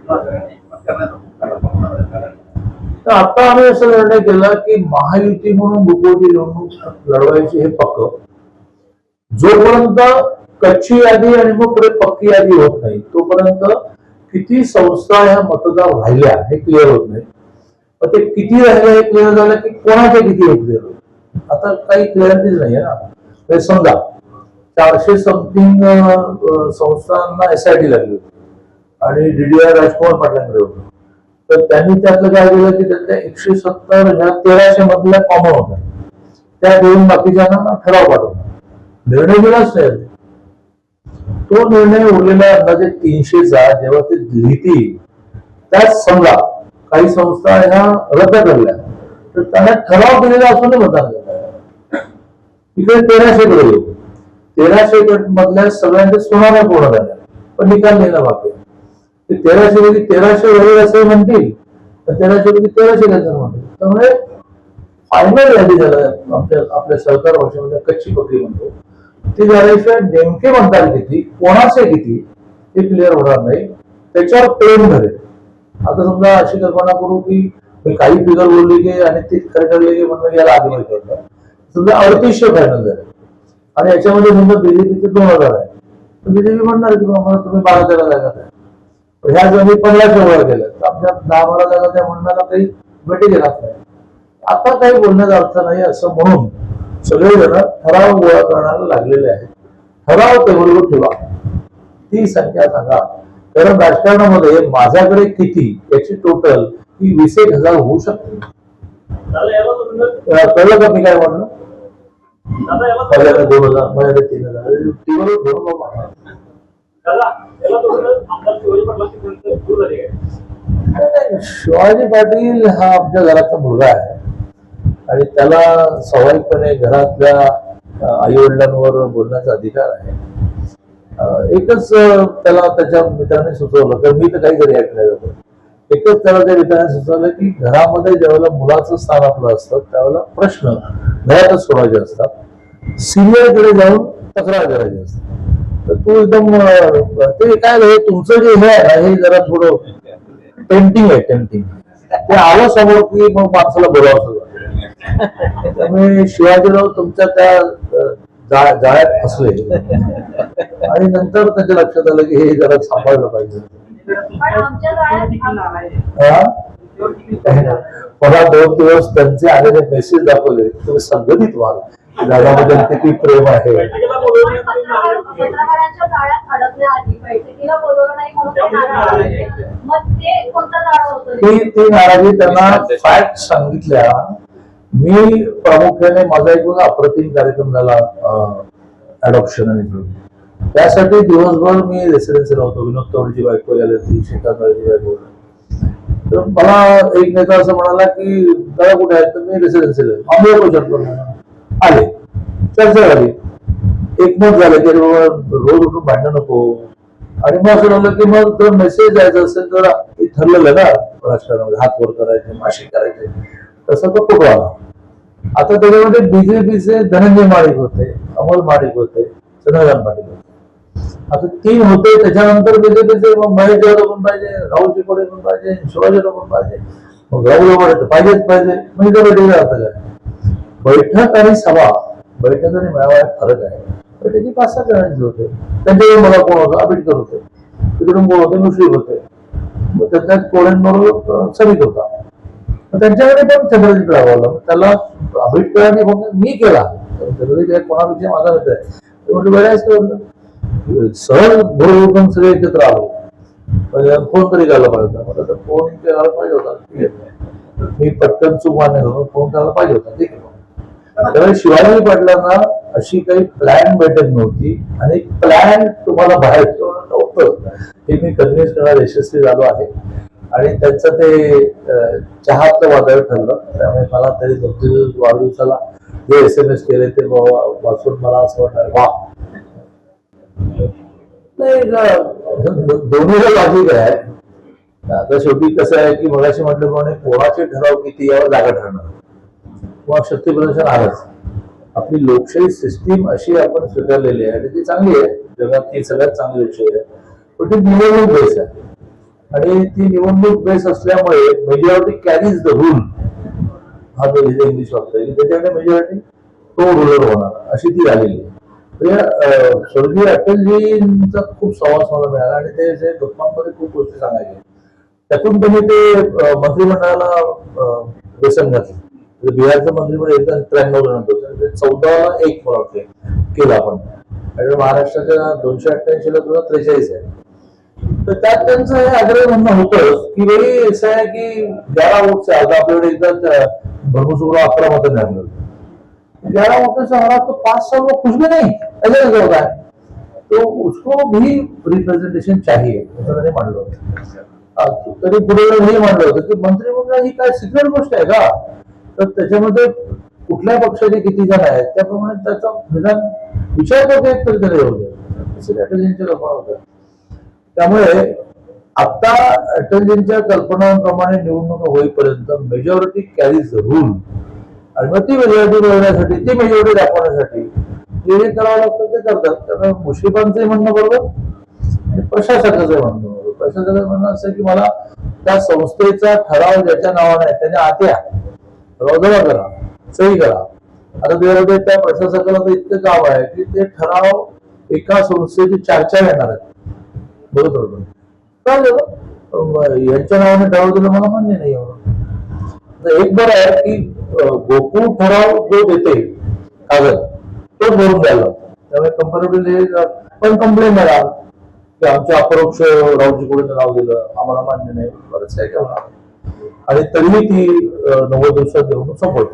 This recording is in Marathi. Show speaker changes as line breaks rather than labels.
तर आता आम्ही असं निर्णय केला की महायुती म्हणून मुखवटी निवडणूक लढवायची हे पक्क, जोपर्यंत कच्ची यादी आणि मग पुढे पक्की यादी होत नाही तोपर्यंत किती संस्था ह्या मतदार राहिल्या हे क्लिअर होत नाही. मग ते किती राहिल्या हे क्लिअर झालं की कोणाचे किती हे क्लिअर होत. आता काही क्लिअरिटीच नाहीये ना. समजा 400 समथिंग संस्थांना SIT लागली होती आणि DDR राजकुमार पाटलांकडे होतं. तर त्यांनी त्यातलं काय केलं की त्यातल्या 170 ह्या 1300 मधल्या कॉमन होत्या, त्या देऊन बाकीच्यांना ठराव पाठवला. निर्णय दिलाच नाही. तो निर्णय उरलेला अंदाजे 300चा जेव्हा ते लिहितील त्याच समजा काही संस्था ह्या रद्द करल्या तर त्यांना ठराव दिलेला असून मतदान करतात. इकडे 1300 कडे 1300 मधल्या सगळ्यांच्या सुनाव्या पूर्ण झाल्या पण निकाल लिहिला बाकी. 1300 होईल असं म्हणतील तर 1300 म्हणतील. त्यामुळे फायनल यादी झालं आपल्या सरकार भाषेमध्ये कच्ची पक्की म्हणतो ती झाल्याशिवाय नेमके मतदार किती कोणाचे किती हे क्लिअर होणार नाही. त्याच्यावर प्रेम धरेल. आता समजा अशी कल्पना करू की काही फिगर बोलली की आणि ती खरं ठरली की म्हणून याला आधी माहिती होतं. समजा 3800 फायनल झाले आणि याच्यामध्ये समजा BJPचे 2000 आहे तर BJP म्हणणार की बाबा तुम्ही 12-13 जागा द्या. ह्या जमी 1500 गोळा केल्या तर आमच्या 10-12 जागा त्या म्हणण्याला काही भेटी घेणार नाही. आता काही बोलण्याचा अर्थ नाही असं म्हणून सगळेजण ठराव गोळा करण्याला लागलेले आहेत. ठराव टेबलवर ठेवा, ती संख्या सांगा. कारण राजकारणामध्ये माझ्याकडे किती याची टोटल ही 20,000 होऊ शकते. कळलं का मी काय म्हणलं? 2000 माझ्याकडे 3000 टेबलवर ठेवून बाबा. शिवाजी पाटील हा आमच्या घराचा मुलगा आहे आणि त्याला स्वाभाविकपणे घरातल्या आई वडिलांवर बोलण्याचा अधिकार आहे. एकच त्याला त्याच्या मित्राने सुचवलं, तर मी तर काही रिॲक्ट नाही करतो. एकच त्याला त्या मित्राने सुचवलं की घरामध्ये ज्यावेळेला मुलाचं स्थान आपलं असतं त्यावेळेला प्रश्न घरातच सोडायचे असतात, सिनियरकडे जाऊन तक्रार करायची असते. तर तू एकदम ते काय तुमचं जे हे आहे हे जरा थोडं टेम्पटिंग आहे. टेम्पटिंग ते आलं समोर की मग माणसाला बोलावं. त्यामुळे शिवाजीराव तुमच्या त्या जाळ्यात फसले आणि नंतर त्याच्या लक्षात आलं की हे जरा सांभाळलं पाहिजे. मला 2 दिवस त्यांचे आलेले मेसेज दाखवले, तुम्ही संघटित व्हाल जगाबद्दल किती प्रेम आहे. ती नाराजी त्यांना फॅक्ट सांगितल्या. मी प्रामुख्याने माझा एक अप्रतिम कार्यक्रम झाला अडॉप्शन आणि त्यासाठी दिवसभर मी रेसिडेन्सीला होतो. विनोद तोडची बायको आली होती, श्रीकांतची बायको. तर मला एक नेता असं म्हणाला की दादा कुठे आहे, तर मी रेसिडेन्सीला आले. चर्चा झाली, एकमत झालं की रोज उठून भांडण नको. आणि मग असं झालं की मग जर मेसेज द्यायचा असेल तर ठरलेलं ना राजकारणामध्ये हात वर करायचे, माशी करायचे, तसं तो फोटो आला. आता त्याच्यामध्ये BJPचे धनंजय माडिक होते, अमोल माडिक होते, चंद्रकांत पाटील होते. आता 3 होते. त्याच्यानंतर BJPचे महेश जाधव पण पाहिजे, राहुल चिकोडे पण पाहिजे, शिवाजीराव पण पाहिजे. मग राहुल पाहिजेच पाहिजे. म्हणजे बैठकीचा अर्थ काय? बैठक आणि सभा, बैठक आणि मेळाव्यात फरक आहे. बैठकी 5-6 जणांचे होते. त्यांच्याकडून मला कोण होतं? आंबेडकर होते. तिकडून कोण होते? मुश्रीफ होते. मग त्याच्यात कोळ्यांबरोबर समित होता. त्यांच्याकडे पण चंद्रजित रावाला त्याला आंबेडकरांनी मी केला. चंद्रजित कोणापेक्षा माझा मित्र आहे. म्हणजे बऱ्याच सहज बोलून सगळे एकत्र आलो. फोन तरी करायला पाहिजे होता. मला फोन करायला पाहिजे होता. मी पटकन चूक मान्य करून फोन करायला पाहिजे होता. ठीक आहे. त्यामुळे शिवाजी पाटलांना अशी काही प्लॅन बैठक नव्हती आणि प्लॅन तुम्हाला बाहेर ठेवणं नव्हतं हे मी कन्व्हिन्स करण्यात यशस्वी झालो आहे. आणि त्यांचं ते चहातलं वादळ ठरलं. त्यामुळे मला तरी 2 वाढदिवसाला जे SMS केले ते वाचून मला असं वाटलं वा. नाही दोन्ही लॉजिक आहे. आता शेवटी कसं आहे की मगाशी म्हटल्याप्रमाणे कोणाचे ठराव किती यावर जागा ठरणार किंवा शक्ती प्रदर्शन आलंच. आपली लोकशाही सिस्टीम अशी आपण स्वीकारलेली आहे आणि ती चांगली आहे. जगात ती सगळ्यात चांगली लोकशाही आहे. पण ती निवडणूक बेस आहे. आणि ती निवडणूक बेस असल्यामुळे मेजॉरिटी कॅरीज द रूल, हा जो इंग्लिश वापरता की त्याच्याकडे मेजॉरिटी तो रुलर होणार अशी ती झालेली आहे. स्वर्गीय अटलजींचा खूप सहवास मला मिळाला आणि ते जे गप्पांमध्ये खूप गोष्टी सांगायचे, त्यातून त्यांनी ते मंत्रिमंडळाला व्यसन घातलं. बिहारचं मंत्रिमंडळ एकदा 93 जण होतं, 14-1 मला वाटते केलं आपण. आणि महाराष्ट्राच्या 288ला तुला 43 आहे. तर त्यात त्यांचं हे आग्रह म्हणणं होतं की भाई असं आहे की 11 वोट से आता आपल्याकडे एकदा भरपूर 11 मतं मिळाली होती. 11 वोटों से हमारा तो 5 साल में कुछ भी नहीं, ऐसा कैसे होता है? तो उसको भी रिप्रेझेंटेशन चाहिए असं त्याने मांडलं होतं. तरी पुढे हे मांडलं होतं की मंत्रिमंडळ ही काय सिक्रेट गोष्ट आहे का? तर त्याच्यामध्ये कुठल्या पक्षाचे किती जण आहेत त्याप्रमाणे त्याचा निदान विचार करता येत तरी त्याला येऊ द्या, अटलजींच्या कल्पना होत्या. त्यामुळे आता अटलजींच्या कल्पनांप्रमाणे निवडणूक होईपर्यंत मेजॉरिटी कॅरीज रूल, आणि मग ती मेजॉरिटी मिळवण्यासाठी, ती मेजॉरिटी दाखवण्यासाठी जे जे करावं लागतं ते करतात. त्यामुळे मुश्रीफांचंही म्हणणं बरोबर आणि प्रशासकाचं म्हणणं बरोबर. प्रशासकाचं म्हणणं असं की मला त्या संस्थेचा ठराव ज्याच्या नावाने आहे त्याने आत्या जमा करा, सही करा. आता त्यामध्ये त्या प्रशासकाला तर इतकं काम आहे की ते ठराव एका संस्थेची 4 येणार आहेत. बरोबर काय झालं यांच्या नावाने ठराव दिलं मला मान्य नाही एवढं. एक बरं आहे की गोकुळ ठराव जो देते कागद तो भरून द्यायला, त्यामुळे कंपॅरेटिव्हली पण कंप्लेंट मिळाला की आमच्या अपरोक्ष राऊतजी पुढे नाव दिलं, आम्हाला मान्य नाही, बरंच काय करणार. आणि तरीही ती 90 दिवसात देऊन संपवत